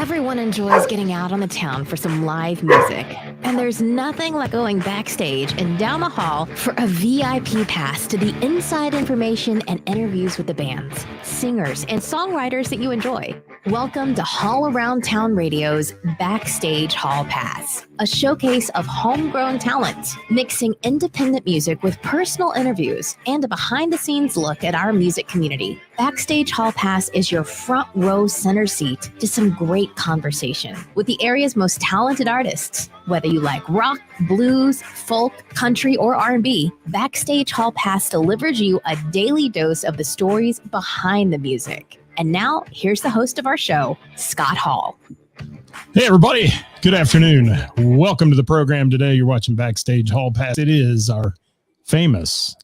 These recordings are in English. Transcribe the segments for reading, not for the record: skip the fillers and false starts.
Everyone enjoys getting out on the town for some live music. And there's nothing like going backstage and down the hall for a VIP pass to the inside information and interviews with the bands, singers, and songwriters that you enjoy. Welcome to Hall Around Town Radio's Backstage Hall Pass, a showcase of homegrown talent, mixing independent music with personal interviews and a behind-the-scenes look at our music community. Backstage Hall Pass is your front row center seat to some great conversation with the area's most talented artists. Whether you like rock, blues, folk, country, or R&B, Backstage Hall Pass delivers you a daily dose of the stories behind the music. And now, here's the host of our show, Scott Hall. Hey, everybody. Good afternoon. Welcome to the program today. You're watching Backstage Hall Pass. It is our famous,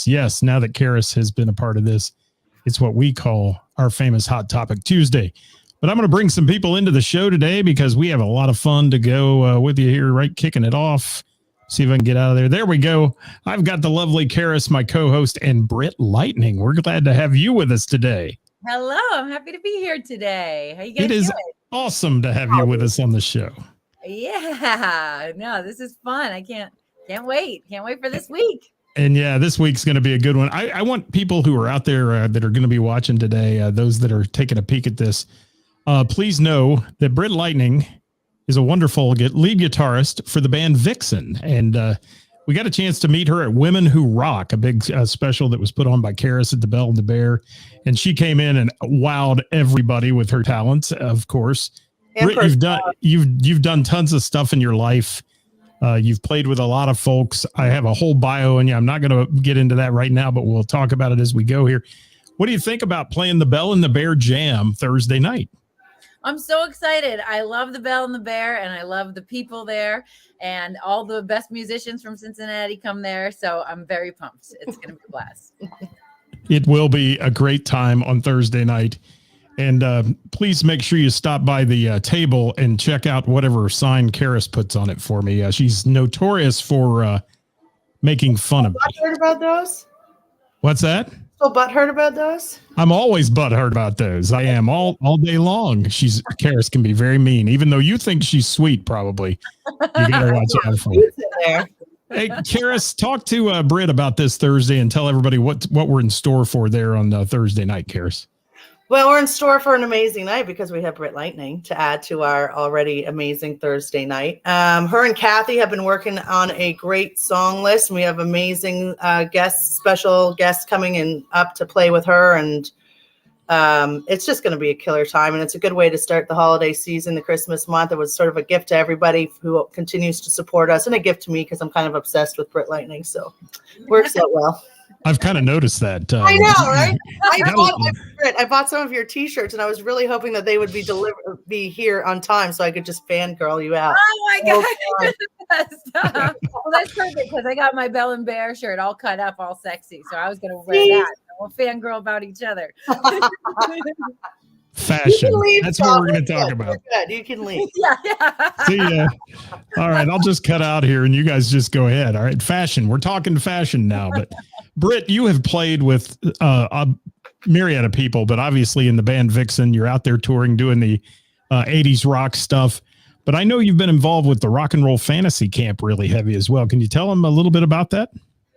yes, now that Ceris has been a part of this, it's what we call our famous Hot Topic Tuesday. But I'm going to bring some people into the show today because we have a lot of fun to go with you here, right? Kicking it off. See if I can get out of there. There we go. I've got the lovely Ceris, my co-host, and Britt Lightning. We're glad to have you with us today. Hello, I'm happy to be here today. How you guys doing? It is awesome to have you with us on the show. Yeah, no, this is fun. I can't wait. Can't wait for this week. And yeah, this week's going to be a good one. I want people who are out there that are going to be watching today, those that are taking a peek at this, please know that Britt Lightning is a wonderful lead guitarist for the band Vixen. And we got a chance to meet her at Women Who Rock, a big special that was put on by Ceris at the Bell and the Bear. And she came in and wowed everybody with her talents, of course. Britt, you've done tons of stuff in your life. You've played with a lot of folks. I have a whole bio, and I'm not going to get into that right now, but we'll talk about it as we go here. What do you think about playing the Bell and the Bear Jam Thursday night? I'm so excited. I love the Bell and the Bear, and I love the people there, and all the best musicians from Cincinnati come there. So I'm very pumped. It's going to be a blast. It will be a great time on Thursday night. And please make sure you stop by the table and check out whatever sign Ceris puts on it for me. She's notorious for making fun of me. Butthurt about those? What's that? Still butthurt about those? I'm always butthurt about those. I am all day long. Ceris can be very mean, even though you think she's sweet. Probably you gotta watch out for her. Hey, Ceris, talk to Britt about this Thursday and tell everybody what we're in store for there on Thursday night, Ceris. Well, we're in store for an amazing night because we have Britt Lightning to add to our already amazing Thursday night. Her and Kathy have been working on a great song list. We have amazing special guests coming in up to play with her. And it's just going to be a killer time. And it's a good way to start the holiday season, the Christmas month. It was sort of a gift to everybody who continues to support us and a gift to me because I'm kind of obsessed with Britt Lightning. So it works out well. I've kind of noticed that. I know, right? I bought some of your T-shirts, and I was really hoping that they would be here on time, so I could just fangirl you out. Oh my God! Well, that's perfect because I got my Bell and Bear shirt all cut up, all sexy. So I was going to wear that. We'll fangirl about each other. Fashion. That's what we're going to talk about. Good. You can leave. Yeah. See ya. All right, I'll just cut out here, and you guys just go ahead. All right, fashion. We're talking fashion now, but Britt, you have played with a myriad of people, but obviously in the band Vixen, you're out there touring, doing the 80s rock stuff. But I know you've been involved with the Rock and Roll Fantasy Camp really heavy as well. Can you tell them a little bit about that?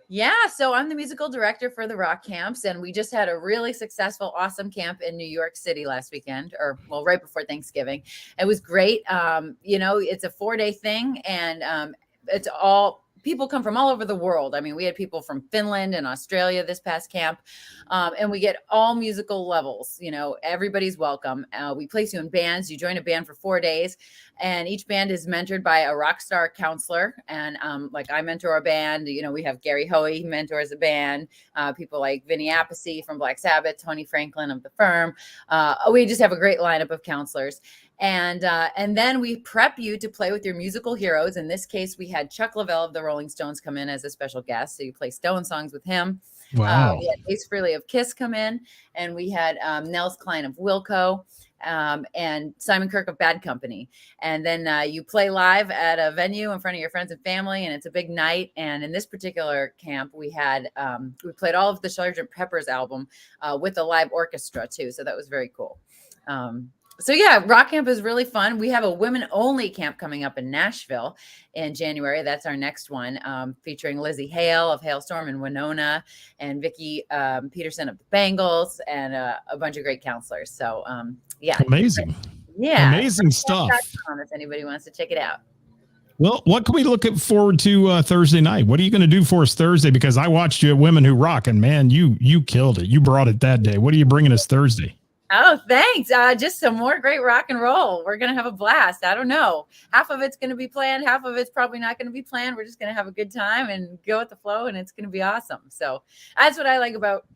Yeah, so I'm the musical director for the rock camps, and we just had a really successful, awesome camp in New York City last weekend, right before Thanksgiving. It was great. It's a 4-day thing, and it's all people come from all over the world. I mean, we had people from Finland and Australia this past camp, and we get all musical levels. Everybody's welcome. We place you in bands. You join a band for 4 days, and each band is mentored by a rock star counselor. And I mentor a band. We have Gary Hoey mentors a band. People like Vinny Appice from Black Sabbath, Tony Franklin of The Firm. We just have a great lineup of counselors. And then we prep you to play with your musical heroes. In this case, we had Chuck Leavell of the Rolling Stones come in as a special guest. So you play Stone songs with him. Wow. We had Ace Frehley of Kiss come in, and we had Nels Cline of Wilco, and Simon Kirke of Bad Company. And then you play live at a venue in front of your friends and family, and it's a big night. And in this particular camp, we had we played all of the Sgt. Pepper's album with a live orchestra too. So that was very cool. So yeah, rock camp is really fun. We have a women only camp coming up in Nashville in January. That's our next one, featuring Lizzie Hale of Hailstorm and Winona, and Vicky Peterson of the Bangles, and a bunch of great counselors. So yeah, Amazing. yeah, Amazing stuff. if anybody wants to check it out. Well, what can we look forward to Thursday night? What are you going to do for us Thursday? Because I watched you at Women Who Rock, and man, you killed it. You brought it that day. What are you bringing us Thursday? Oh, thanks. Just some more great rock and roll. We're going to have a blast. I don't know. Half of it's going to be planned. Half of it's probably not going to be planned. We're just going to have a good time and go with the flow, and it's going to be awesome. So that's what I like about,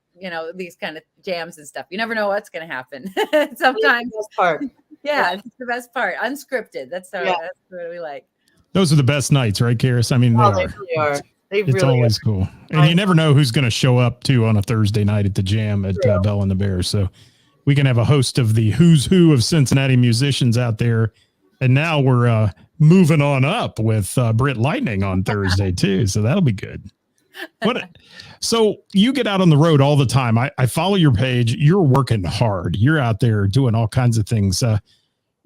these kind of jams and stuff. You never know what's going to happen. Sometimes. That's the part. Yeah, it's the best part. Unscripted. That's what we like. Those are the best nights, right, Ceris? I mean, they really are. It's always cool. And you never know who's going to show up, too, on a Thursday night at the jam at Bell and the Bear. So we can have a host of the who's who of Cincinnati musicians out there. And now we're moving on up with Britt Lightning on Thursday, too. So that'll be good. So you get out on the road all the time. I follow your page. You're working hard. You're out there doing all kinds of things.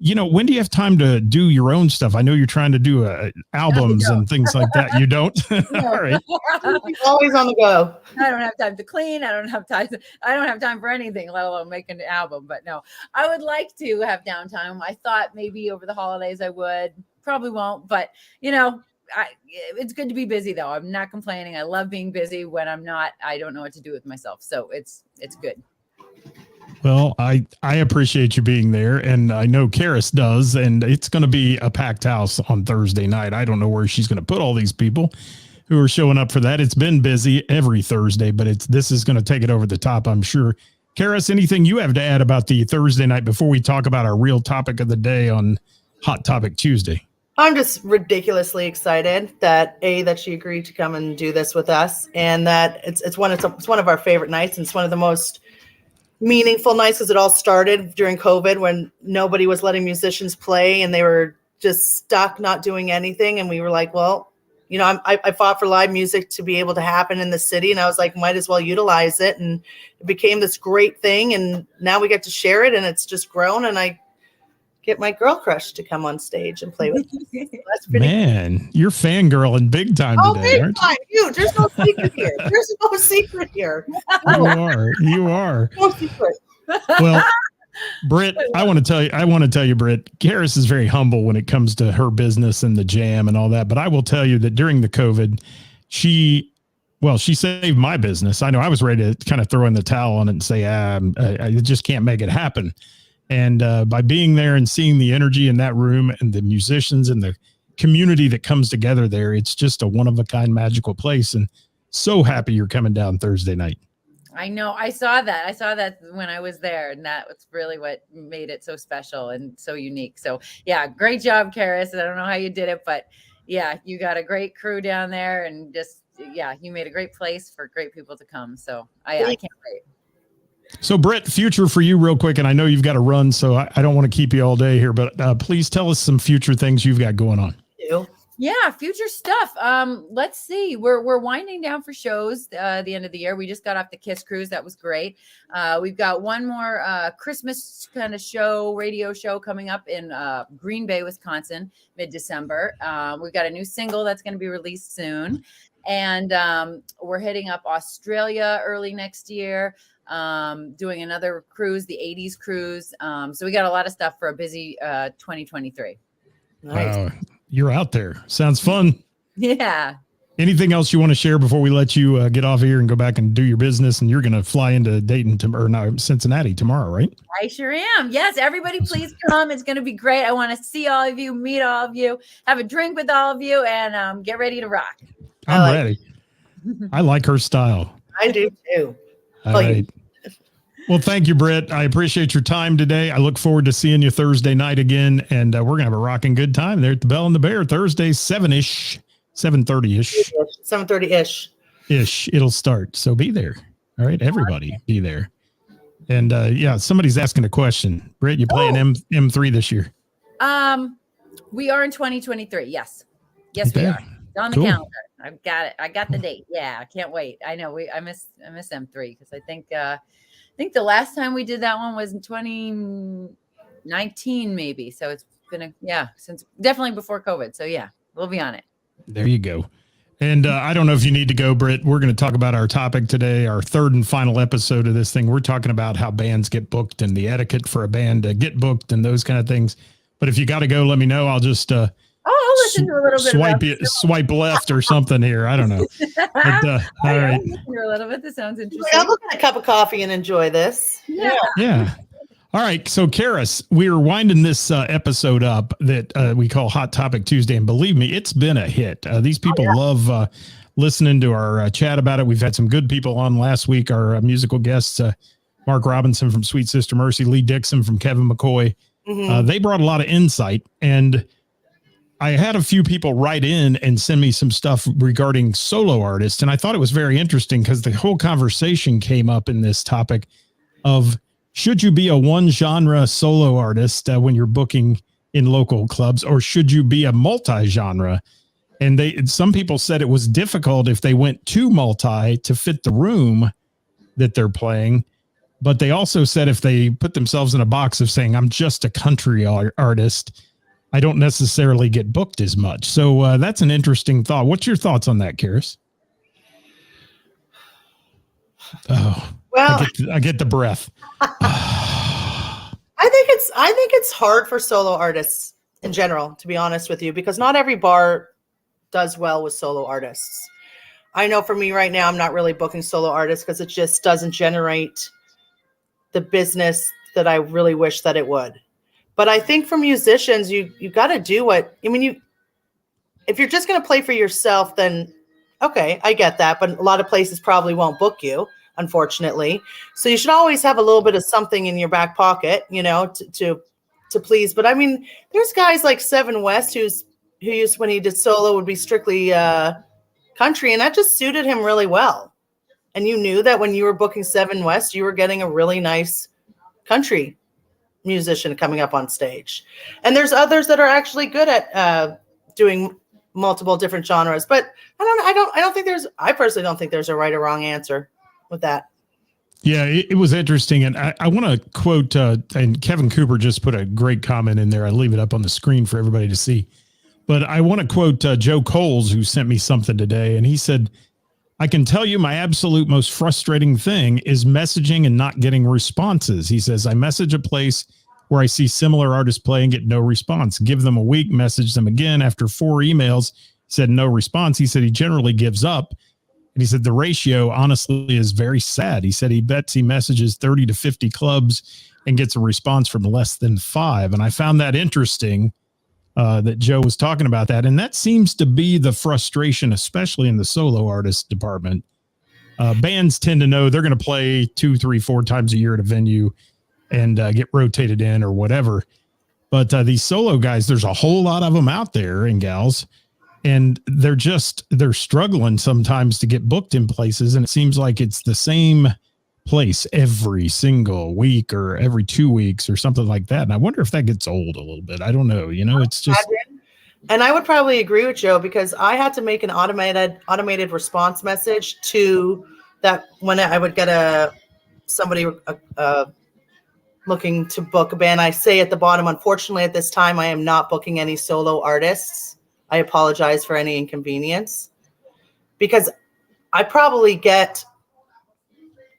When do you have time to do your own stuff? I know you're trying to do albums and things like that. You don't? All right. Always on the go. I don't have time to clean. I don't have time for anything, let alone make an album. But no, I would like to have downtime. I thought maybe over the holidays I would. Probably won't. But, it's good to be busy, though. I'm not complaining. I love being busy. When I'm not, I don't know what to do with myself. So it's good. Well, I appreciate you being there, and I know Ceris does, and it's going to be a packed house on Thursday night. I don't know where she's going to put all these people who are showing up for that. It's been busy every Thursday, but this is going to take it over the top, I'm sure. Ceris, anything you have to add about the Thursday night before we talk about our real topic of the day on Hot Topic Tuesday? I'm just ridiculously excited that she agreed to come and do this with us, and that it's one of our favorite nights, and it's one of the most meaningful nights because it all started during COVID when nobody was letting musicians play and they were just stuck not doing anything. And we were like, well, I fought for live music to be able to happen in the city, and I was like, might as well utilize it. And it became this great thing. And now we get to share it, and it's just grown. And I get my girl crush to come on stage and play with me. That's pretty cool. You're fangirling big time today, big time. Huge. There's no secret here. There's no secret here. You are. No secret. Well, Britt, I want to tell you, Britt, Ceris is very humble when it comes to her business and the jam and all that. But I will tell you that during the COVID, she saved my business. I know I was ready to kind of throw in the towel on it and say, I just can't make it happen. And by being there and seeing the energy in that room and the musicians and the community that comes together there, it's just a one-of-a-kind magical place. And so happy you're coming down Thursday night. I know. I saw that when I was there, and that was really what made it so special and so unique. So, yeah, great job, Ceris. I don't know how you did it, but, yeah, you got a great crew down there, and just, you made a great place for great people to come. So, I can't wait. So, Britt, future for you real quick, and I know you've got to run, so I don't want to keep you all day here, but please tell us some future things you've got going on. Yeah, future stuff. Let's see. We're winding down for shows the end of the year. We just got off the Kiss cruise. That was great. We've got one more Christmas kind of radio show coming up in Green Bay, Wisconsin, mid-December. We've got a new single that's going to be released soon. And we're hitting up Australia early next year. Doing another cruise, the 80s cruise. So we got a lot of stuff for a busy 2023. Nice. You're out there. Sounds fun. Yeah. Anything else you want to share before we let you get off here and go back and do your business? And you're going to fly into Cincinnati tomorrow, right? I sure am. Yes. Everybody, please come. It's going to be great. I want to see all of you, meet all of you, have a drink with all of you, and get ready to rock. I'm ready. I like her style. I do too. All right. Well, thank you, Britt. I appreciate your time today. I look forward to seeing you Thursday night again, and we're going to have a rocking good time there at the Bell and the Bear Thursday, 7-ish, 7:30-ish. 7:30-ish. It'll start. So be there. All right, everybody be there. And somebody's asking a question. Britt, you playing M3 this year? We are in 2023. Yes, okay. We are. It's on the calendar. I've got it. I got the date. Yeah, I can't wait. I know. I miss M3 because I think the last time we did that one was in 19 maybe. So it's been since definitely before COVID. So yeah, we'll be on it. There you go. And I don't know if you need to go, Britt. We're going to talk about our topic today, our third and final episode of this thing. We're talking about how bands get booked and the etiquette for a band to get booked and those kind of things. But if you got to go, let me know. I'll just I'll listen to a little bit. Swipe left or something here. I don't know. But, all right. I'll listen to a little bit. This sounds interesting. I'll look at a cup of coffee and enjoy this. Yeah. All right. So, Ceris, we're winding this episode up that we call Hot Topic Tuesday. And believe me, it's been a hit. These people love listening to our chat about it. We've had some good people on last week. Our musical guests, Mark Robinson from Sweet Sister Mercy, Lee Dixon from Kevin McCoy. Mm-hmm. They brought a lot of insight. And I had a few people write in and send me some stuff regarding solo artists. And I thought it was very interesting because the whole conversation came up in this topic of, should you be a one genre solo artist when you're booking in local clubs, or should you be a multi-genre? And some people said it was difficult if they went too multi to fit the room that they're playing. But they also said if they put themselves in a box of saying, I'm just a country artist, I don't necessarily get booked as much. So that's an interesting thought. What's your thoughts on that, Ceris? Oh, well, I get the breath. I think it's hard for solo artists in general, to be honest with you, because not every bar does well with solo artists. I know for me right now, I'm not really booking solo artists because it just doesn't generate the business that I really wish that it would. But I think for musicians, you got to do what, if you're just going to play for yourself, then okay, I get that. But a lot of places probably won't book you, unfortunately. So you should always have a little bit of something in your back pocket, to please. But there's guys like Seven West who used, when he did solo, would be strictly country, and that just suited him really well. And you knew that when you were booking Seven West, you were getting a really nice country musician coming up on stage. And there's others that are actually good at doing multiple different genres. But I personally don't think there's a right or wrong answer with that. Yeah, it was interesting. And I want to quote, and Kevin Cooper just put a great comment in there. I leave it up on the screen for everybody to see. But I want to quote Joe Coles, who sent me something today. And he said, I can tell you my absolute most frustrating thing is messaging and not getting responses. He says, I message a place where I see similar artists play and get no response. Give them a week, message them again. After 4 emails, said no response. He said he generally gives up. And he said the ratio, honestly, is very sad. He said he bets he messages 30 to 50 clubs and gets a response from less than 5. And I found that interesting that Joe was talking about that. And that seems to be the frustration, especially in the solo artist department. Bands tend to know they're going to play 2, 3, 4 times a year at a venue and get rotated in or whatever. But these solo guys, there's a whole lot of them out there, and gals, and they're struggling sometimes to get booked in places. And it seems like it's the same place every single week or every 2 weeks or something like that. And I wonder if that gets old a little bit. I don't know. It's just. And I would probably agree with Joe, because I had to make an automated response message to that when I would get somebody looking to book a band. I say at the bottom, unfortunately, at this time, I am not booking any solo artists. I apologize for any inconvenience, because I probably get.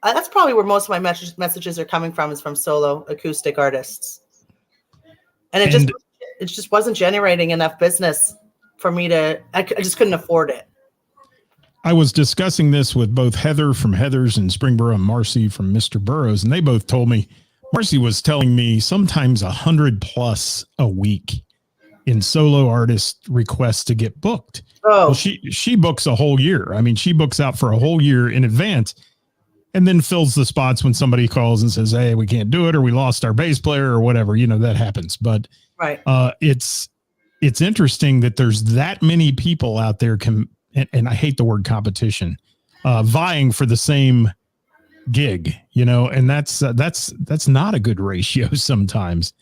That's probably where most of my messages are coming from, is from solo acoustic artists. And it just wasn't generating enough business for me I just couldn't afford it. I was discussing this with both Heather from Heather's and Springboro and Marcy from Mr. Burroughs, and they both told me, Marcy was telling me sometimes 100+ a week in solo artist requests to get booked. Oh, well, she books a whole year. She books out for a whole year in advance, and then fills the spots when somebody calls and says, hey, we can't do it, or we lost our bass player or whatever, that happens. But right. It's interesting that there's that many people out there and I hate the word competition, vying for the same gig, and that's not a good ratio sometimes.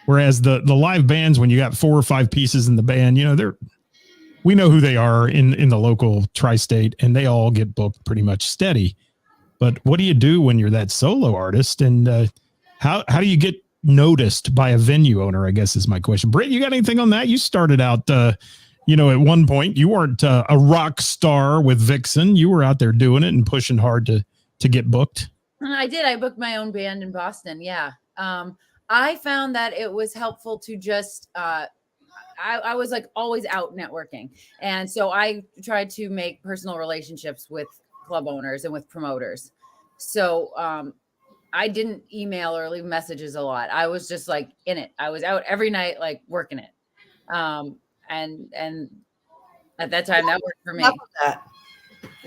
Whereas the live bands, when you got 4 or 5 pieces in the band, we know who they are in the local tri-state, and they all get booked pretty much steady. But what do you do when you're that solo artist? And how do you get noticed by a venue owner, I guess is my question. Britt, you got anything on that? You started out, at one point you weren't a rock star with Vixen. You were out there doing it and pushing hard to get booked. I did. I booked my own band in Boston. Yeah. I found that it was helpful to just, I was like always out networking. And so I tried to make personal relationships with club owners and with promoters. So I didn't email or leave messages a lot. I was just like in it. I was out every night, like working it. And at that time that worked for me.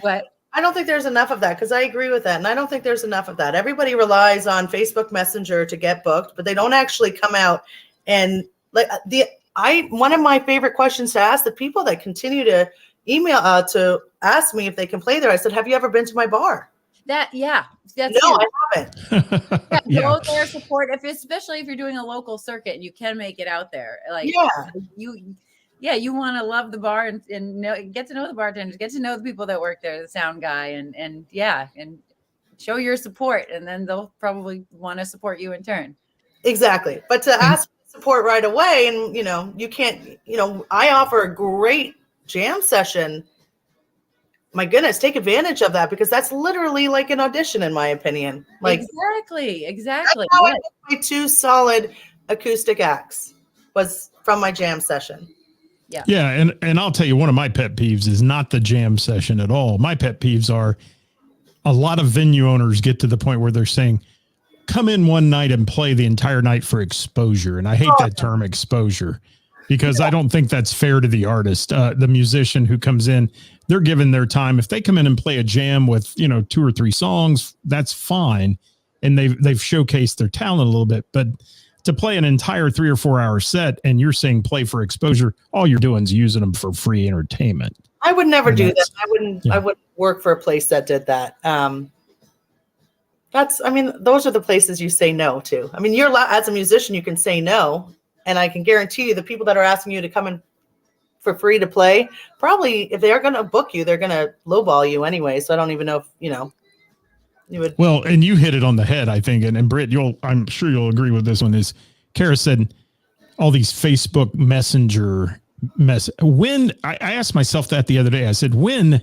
What? I don't think there's enough of that, because I agree with that. And I don't think there's enough of that. Everybody relies on Facebook Messenger to get booked, but they don't actually come out and one of my favorite questions to ask the people that continue to email to ask me if they can play there. I said, have you ever been to my bar? That's no, it. I haven't. Go there, support, especially if you're doing a local circuit and you can make it out there. Like you want to love the bar and get to know the bartenders, get to know the people that work there, the sound guy, and show your support, and then they'll probably want to support you in turn. Exactly. But to ask support right away, and you can't, I offer a great jam session. My goodness, take advantage of that, because that's literally like an audition, in my opinion. Like exactly. That's how I booked my 2 solid acoustic acts was from my jam session. Yeah. And I'll tell you, one of my pet peeves is not the jam session at all. My pet peeves are a lot of venue owners get to the point where they're saying, come in one night and play the entire night for exposure. And I hate that term, exposure, because I don't think that's fair to the artist. The musician who comes in, they're given their time. If they come in and play a jam with, 2 or 3 songs, that's fine. And they've showcased their talent a little bit, but to play an entire 3 or 4 hour set and you're saying play for exposure, all you're doing is using them for free entertainment. I would never do that. I wouldn't work for a place that did that. Those are the places you say no to. I mean, you're as a musician, you can say no. And I can guarantee you the people that are asking you to come in for free to play, probably if they're going to book you, they're going to lowball you anyway. So I don't even know if, you would. Well, and you hit it on the head, I think. And Britt, I'm sure you'll agree with this one, is Kara said all these Facebook Messenger when I asked myself that the other day, I said, when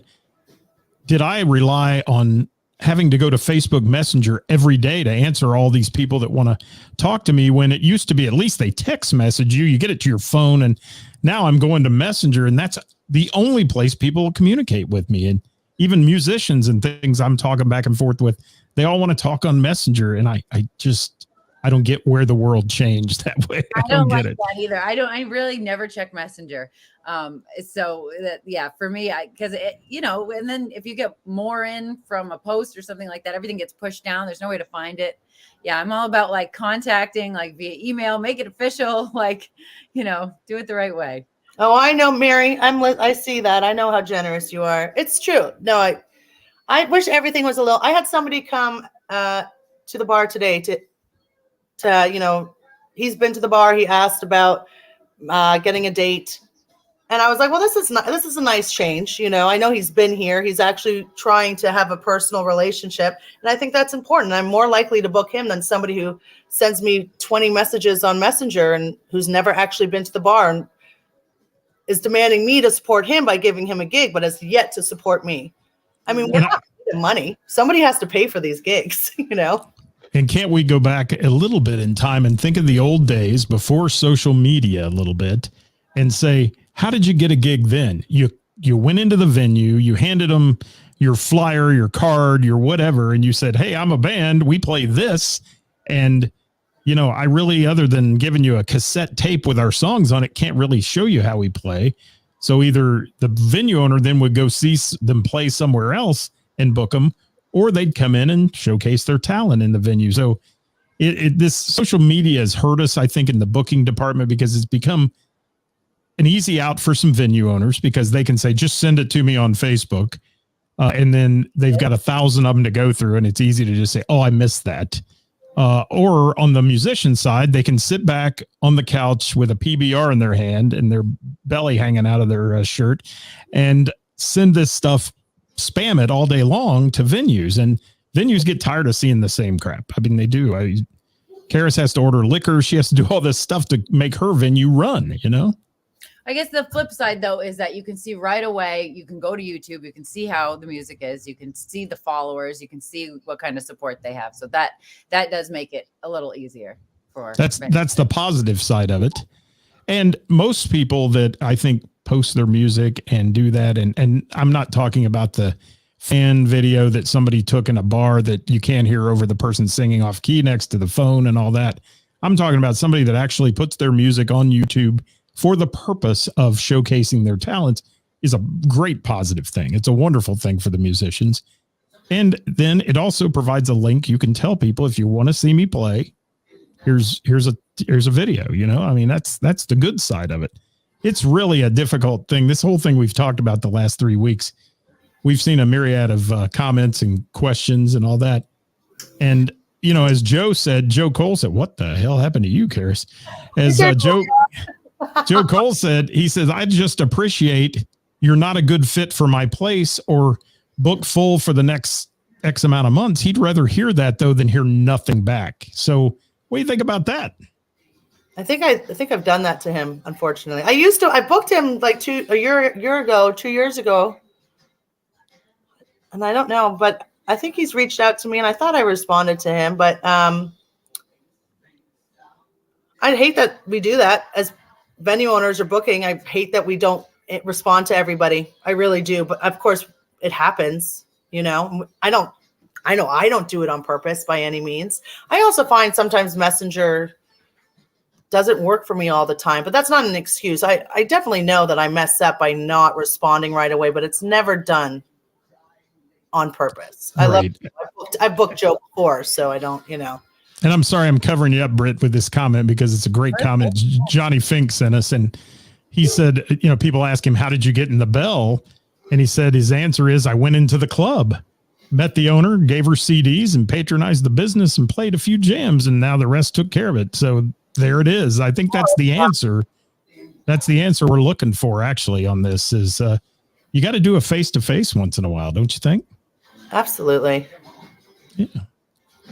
did I rely on having to go to Facebook Messenger every day to answer all these people that want to talk to me, when it used to be at least they text message you get it to your phone. And now I'm going to Messenger, and that's the only place people communicate with me. And even musicians and things I'm talking back and forth with, they all want to talk on Messenger. And I don't get where the world changed that way. I don't like that either. I really never check Messenger. So that, for me, because and then if you get more in from a post or something like that, everything gets pushed down. There's no way to find it. Yeah. I'm all about like contacting, like via email, make it official, like, do it the right way. Oh, I know, Mary. I see that. I know how generous you are. It's true. No, I wish everything was I had somebody come to the bar today to he's been to the bar. He asked about getting a date. And I was like, well, this is a nice change. I know he's been here. He's actually trying to have a personal relationship. And I think that's important. I'm more likely to book him than somebody who sends me 20 messages on Messenger and who's never actually been to the bar and is demanding me to support him by giving him a gig, but has yet to support me. I mean, we're not getting money. Somebody has to pay for these gigs, And can't we go back a little bit in time and think of the old days before social media a little bit and say, how did you get a gig then? You went into the venue, you handed them your flyer, your card, your whatever, and you said, hey, I'm a band, we play this. And, I really, other than giving you a cassette tape with our songs on it, can't really show you how we play. So either the venue owner then would go see them play somewhere else and book them, or they'd come in and showcase their talent in the venue. So this social media has hurt us, I think, in the booking department, because it's become an easy out for some venue owners, because they can say, just send it to me on Facebook. And then they've got 1,000 of them to go through, and it's easy to just say, oh, I missed that. Or on the musician side, they can sit back on the couch with a PBR in their hand and their belly hanging out of their shirt and send this stuff, spam it all day long to venues, and venues get tired of seeing the same crap. I mean, they do. Ceris has to order liquor. She has to do all this stuff to make her venue run, you know? I guess the flip side, though, is that you can see right away, you can go to YouTube, you can see how the music is, you can see the followers, you can see what kind of support they have. So that does make it a little easier for that's the positive side of it. And most people that I think post their music and do that, and I'm not talking about the fan video that somebody took in a bar that you can't hear over the person singing off key next to the phone and all that. I'm talking about somebody that actually puts their music on YouTube for the purpose of showcasing their talents is a great positive thing. It's a wonderful thing for the musicians. And then it also provides a link. You can tell people, if you want to see me play, here's a video, you know, I mean, that's the good side of it. It's really a difficult thing. This whole thing we've talked about the last 3 weeks, we've seen a myriad of comments and questions and all that. And, you know, as Joe Cole said, what the hell happened to you, Ceris? As Joe Cole said, he says, I just appreciate you're not a good fit for my place or book full for the next X amount of months. He'd rather hear that, though, than hear nothing back. So what do you think about that? I think I've done that to him, unfortunately. I booked him like 2 years ago. And I don't know, but I think he's reached out to me and I thought I responded to him, but I'd hate that we do that as venue owners or booking. I hate that we don't respond to everybody. I really do. But of course it happens, you know. I know I don't do it on purpose by any means. I also find sometimes Messenger doesn't work for me all the time, but that's not an excuse. I definitely know that I mess up by not responding right away, but it's never done on purpose. Right. I booked Joe before, so I don't, you know. And I'm sorry I'm covering you up, Britt, with this comment because it's a great comment. Johnny Fink sent us, and he said, you know, people ask him, how did you get in the Bell? And he said his answer is, I went into the club, met the owner, gave her CDs, and patronized the business and played a few jams, and now the rest took care of it. So there it is. I think that's the answer. That's the answer we're looking for, actually, on this is you got to do a face-to-face once in a while, don't you think? Absolutely. Yeah.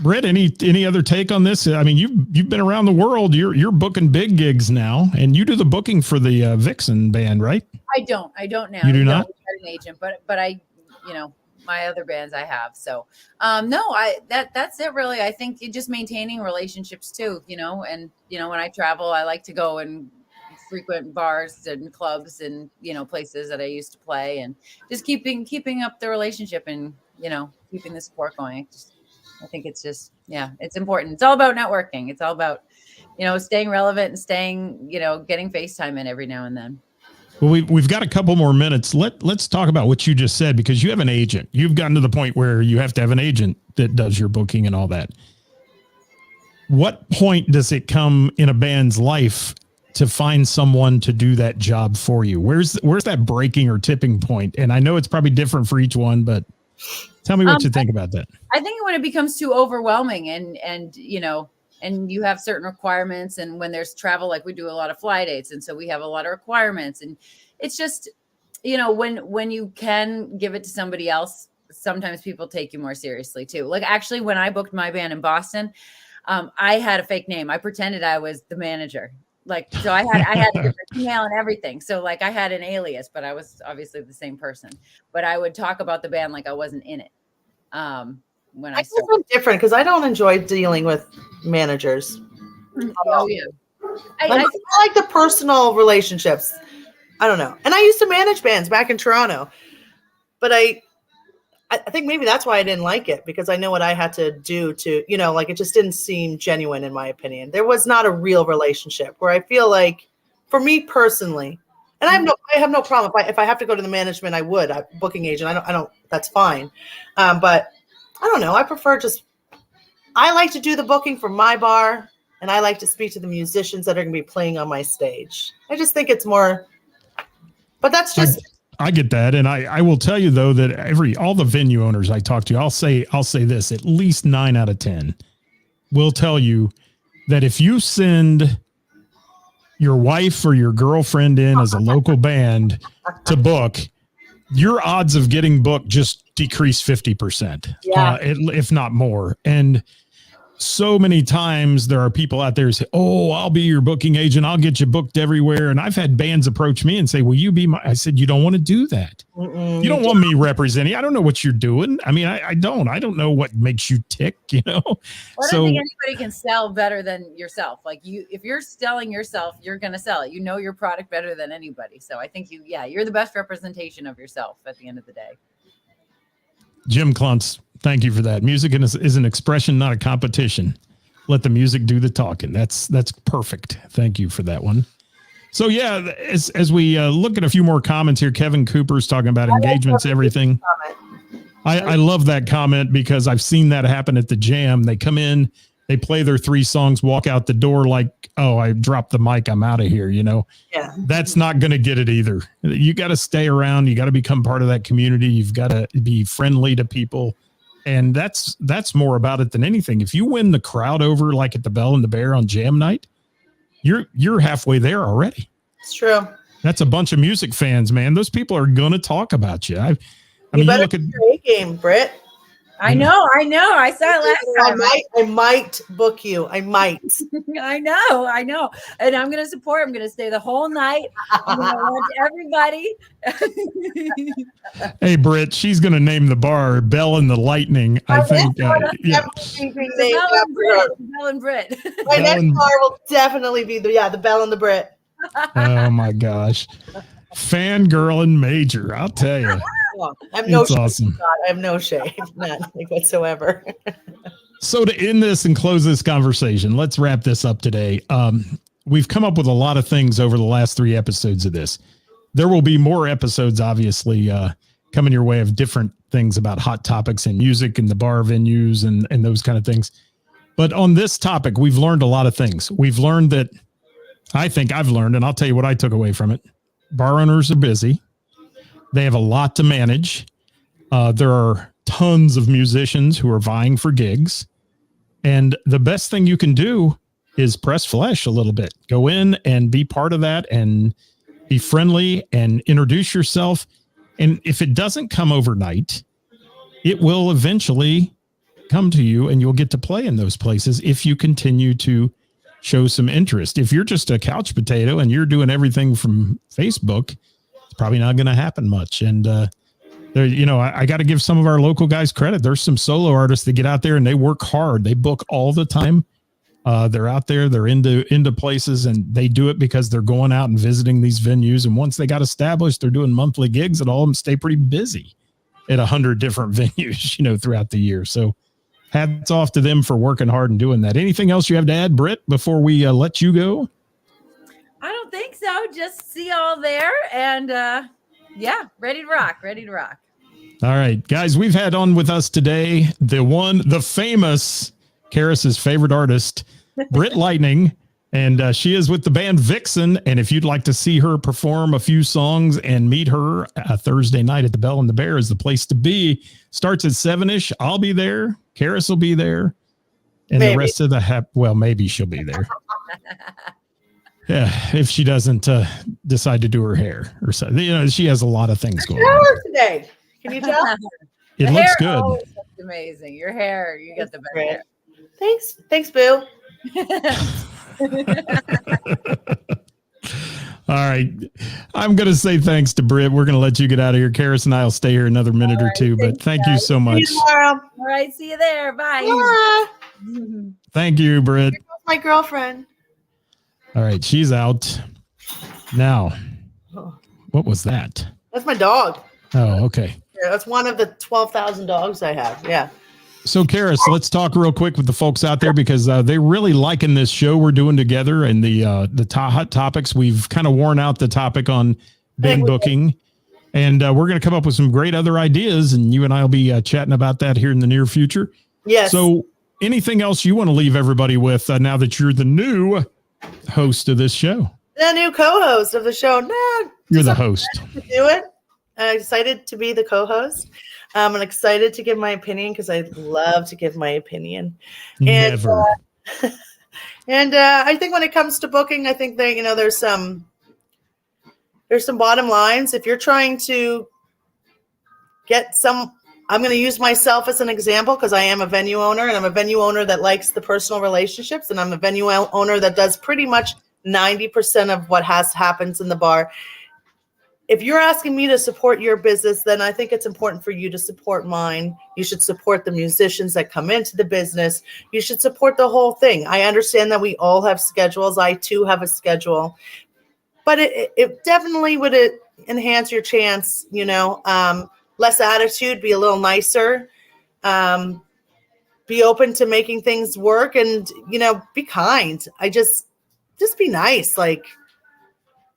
Britt, any other take on this? I mean, you've been around the world. You're booking big gigs now, and you do the booking for the Vixen band, right? I don't now. You do not? I have an agent, but I, you know, my other bands I have. So, no, that's it really. I think just maintaining relationships too, you know, and, you know, when I travel, I like to go and frequent bars and clubs and, you know, places that I used to play, and just keeping up the relationship and, you know, keeping the support going. I think it's just, yeah, it's important. It's all about networking. It's all about, you know, staying relevant and staying, you know, getting FaceTime in every now and then. Well, we've got a couple more minutes. Let's talk about what you just said, because you have an agent. You've gotten to the point where you have to have an agent that does your booking and all that. What point does it come in a band's life to find someone to do that job for you? Where's that breaking or tipping point? And I know it's probably different for each one, but tell me what you think about that. I think when it becomes too overwhelming and, you know, and you have certain requirements, and when there's travel, like we do a lot of fly dates. And so we have a lot of requirements, and it's just, you know, when you can give it to somebody else, sometimes people take you more seriously too. Like actually, when I booked my band in Boston, I had a fake name. I pretended I was the manager. Like, so I had a different email and everything. So like I had an alias, but I was obviously the same person, but I would talk about the band like I wasn't in it. When I started. It's different because I don't enjoy dealing with managers. Oh yeah. I like the personal relationships. I don't know. And I used to manage bands back in Toronto, but I think maybe that's why I didn't like it, because I know what I had to do to, you know, like it just didn't seem genuine in my opinion. There was not a real relationship where I feel like, for me personally, and I have no problem if I have to go to the management, I would. I'm booking agent. I don't. That's fine. But I don't know. I prefer I like to do the booking for my bar, and I like to speak to the musicians that are going to be playing on my stage. I just think it's more. But that's just. I get that, and I will tell you though that all the venue owners I talk to, I'll say this: at least 9 out of 10 will tell you that if you send your wife or your girlfriend in as a local band to book, your odds of getting booked just decrease 50%, if not more. And so many times there are people out there who say, "Oh, I'll be your booking agent. I'll get you booked everywhere." And I've had bands approach me and say, "Will you be my?" I said, "You don't want to do that. You don't want me representing. I don't know what you're doing. I mean, I don't know what makes you tick, Well, I don't think anybody can sell better than yourself. Like if you're selling yourself, you're going to sell it. You know your product better than anybody. So I think you're the best representation of yourself at the end of the day. Jim Cluntz, thank you for that. Music is an expression, not a competition. Let the music do the talking. That's perfect. Thank you for that one. So yeah, as we look at a few more comments here, Kevin Cooper's talking about engagements, everything. I love that comment because I've seen that happen at the Jam. They come in, they play their 3 songs, walk out the door like, oh, I dropped the mic, I'm out of here. Yeah, that's not going to get it either. You got to stay around. You got to become part of that community. You've got to be friendly to people. And that's more about it than anything. If you win the crowd over, like at the Bell and the Bear on Jam night, you're halfway there already. It's true. That's a bunch of music fans, man. Those people are going to talk about you. I mean, you look at your A-game, Britt. I know. I saw it last time. I might book you. I might. I know. And I'm going to support. I'm going to stay the whole night. I'm going to want everybody. Hey, Britt, she's going to name the bar Bell and the Lightning. I think. Yeah. Bell and Britt. My next bar will definitely be the Bell and the Britt. Oh my gosh. Fangirl and Major, I'll tell you. I have no shame. Awesome. I have no shame, none whatsoever. So to end this and close this conversation, let's wrap this up today. We've come up with a lot of things over the last 3 episodes of this. There will be more episodes, obviously, coming your way of different things about hot topics and music and the bar venues and those kind of things. But on this topic, we've learned a lot of things. We've learned that I've learned, and I'll tell you what I took away from it. Bar owners are busy. They have a lot to manage. There are tons of musicians who are vying for gigs. And the best thing you can do is press flesh a little bit. Go in and be part of that and be friendly and introduce yourself. And if it doesn't come overnight, it will eventually come to you and you'll get to play in those places if you continue to show some interest. If you're just a couch potato and you're doing everything from Facebook, it's probably not going to happen much. And I got to give some of our local guys credit. There's some solo artists that get out there and they work hard. They book all the time. They're out there, they're into places, and they do it because they're going out and visiting these venues. And once they got established, they're doing monthly gigs, and all of them stay pretty busy at 100 different venues, throughout the year. So hats off to them for working hard and doing that. Anything else you have to add, Britt, before we let you go? I don't think so. Just see y'all there, and ready to rock. All right, guys, we've had on with us today the famous Ceris's favorite artist, Britt Lightning, and she is with the band Vixen. And if you'd like to see her perform a few songs and meet her Thursday night at the Bell and the Bear is the place to be. Starts at 7-ish. I'll be there. Ceris will be there. And maybe. The rest of maybe she'll be there. Yeah, if she doesn't decide to do her hair or something. She has a lot of things going on today. Can you tell? It looks good. Looks amazing. Your hair, you got the best hair. Thanks, Boo. All right. I'm going to say thanks to Britt. We're going to let you get out of here. Ceris and I will stay here another minute or two, but thank you so much. All right. See you there. Bye. Thank you, Britt. My girlfriend. All right. She's out. Now, what was that? That's my dog. Oh, okay. Yeah, that's one of the 12,000 dogs I have. Yeah. So, Ceris, let's talk real quick with the folks out there because they're really liking this show we're doing together and the hot topics. We've kind of worn out the topic on band booking, and we're going to come up with some great other ideas, and you and I will be chatting about that here in the near future. Yes. So, anything else you want to leave everybody with now that you're the new host of this show? The new co-host of the show. No, you're the host. To do it. I'm excited to be the co-host. I'm excited to give my opinion because I love to give my opinion. Never. And I think when it comes to booking, I think that there's some bottom lines. If you're trying to get some I'm going to use myself as an example because I am a venue owner, and I'm a venue owner that likes the personal relationships, and I'm a venue owner that does pretty much 90% of what happens in the bar. If you're asking me to support your business, then I think it's important for you to support mine. You should support the musicians that come into the business. You should support the whole thing. I understand that we all have schedules. I too have a schedule, but it definitely would enhance your chance, less attitude, be a little nicer, be open to making things work, and, be kind. Just be nice.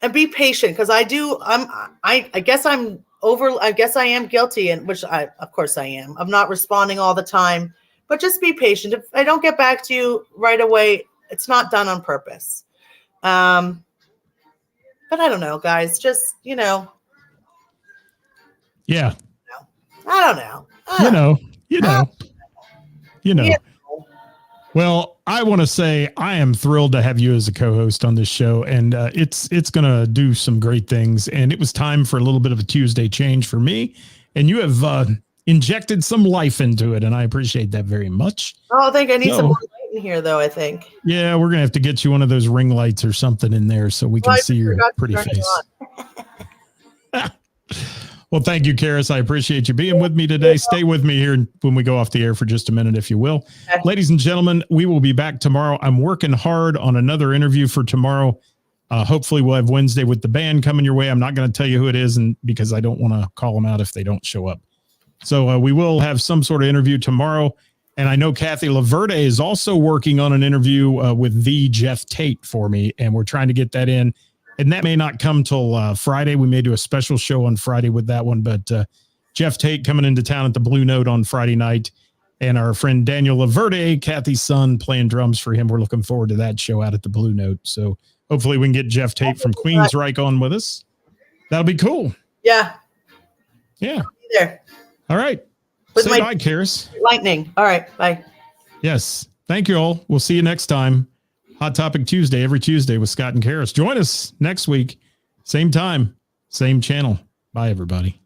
And be patient, because I guess I am guilty, and of course I am. I'm not responding all the time, but just be patient. If I don't get back to you right away, it's not done on purpose. But I don't know, guys, just, Yeah. I don't know. Well, I want to say I am thrilled to have you as a co-host on this show, and it's going to do some great things. And it was time for a little bit of a Tuesday change for me, and you have injected some life into it, and I appreciate that very much. Oh, I think I need some more light in here, though. I think. Yeah, we're gonna have to get you one of those ring lights or something in there so we can see your pretty face. Well, thank you, Ceris. I appreciate you being with me today. Stay with me here when we go off the air for just a minute, if you will. Okay. Ladies and gentlemen, we will be back tomorrow. I'm working hard on another interview for tomorrow. Hopefully we'll have Wednesday with the band coming your way. I'm not going to tell you who it is, and because I don't want to call them out if they don't show up. So we will have some sort of interview tomorrow. And I know Kathy Laverde is also working on an interview with the Jeff Tate for me, and we're trying to get that in. And that may not come till Friday. We may do a special show on Friday with that one. But Jeff Tate coming into town at the Blue Note on Friday night. And our friend Daniel Laverde, Kathy's son, playing drums for him. We're looking forward to that show out at the Blue Note. So hopefully we can get Jeff Tate from Queensryche on with us. That'll be cool. Yeah. Yeah. There. All right. With Say bye, Ceris. Lightning. All right. Bye. Yes. Thank you all. We'll see you next time. Hot Topic Tuesday, every Tuesday with Scott and Ceris. Join us next week. Same time, same channel. Bye, everybody.